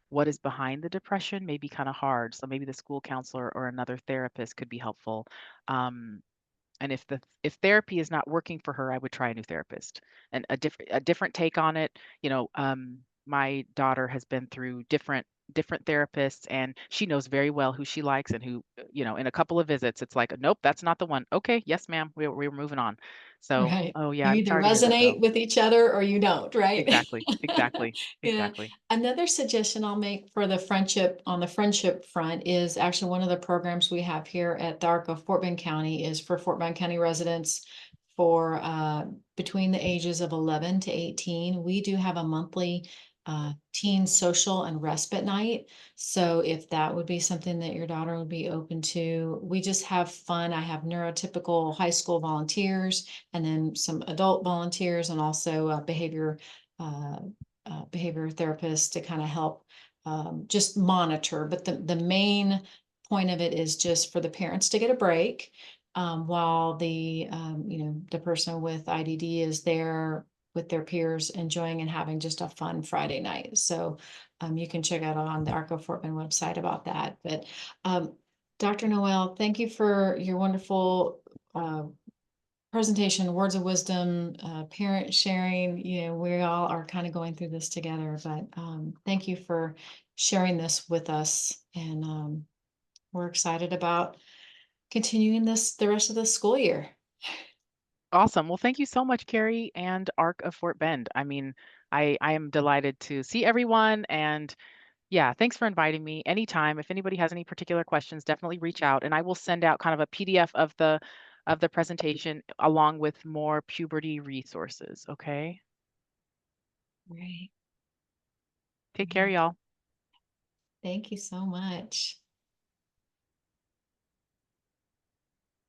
what is behind the depression may be kind of hard. So maybe the school counselor or another therapist could be helpful. Um, and if therapy is not working for her, I would try a new therapist and a different take on it. You know, my daughter has been through different therapists, and she knows very well who she likes and who, you know, in a couple of visits, it's like, nope, that's not the one. Okay, yes, ma'am, we're moving on. So, Right. oh yeah, You I'm either sorry to hear that though. resonate with each other or you don't, right? Exactly, exactly, Yeah. exactly. Another suggestion I'll make for the friendship on the friendship front is actually one of the programs we have here at the ARC of Fort Bend County is for Fort Bend County residents for between the ages of 11 to 18. We do have a monthly teen social and respite night. So if that would be something that your daughter would be open to, we just have fun. I have neurotypical high school volunteers and then some adult volunteers and also uh, behavior therapists to kind of help just monitor. But the main point of it is just for the parents to get a break while the person with IDD is there with their peers enjoying and having just a fun Friday night. So you can check out on the Arco Fortman website about that. But um, Dr. Noel, thank you for your wonderful presentation, words of wisdom, parent sharing. You know, we all are kind of going through this together, but thank you for sharing this with us. And we're excited about continuing this the rest of the school year. Awesome. Well, thank you so much, Carrie and Arc of Fort Bend. I mean, I am delighted to see everyone and yeah, thanks for inviting me anytime. If anybody has any particular questions, definitely reach out and I will send out kind of a PDF of the presentation along with more puberty resources, okay? Right. Take care, Mhm. y'all. Thank you so much.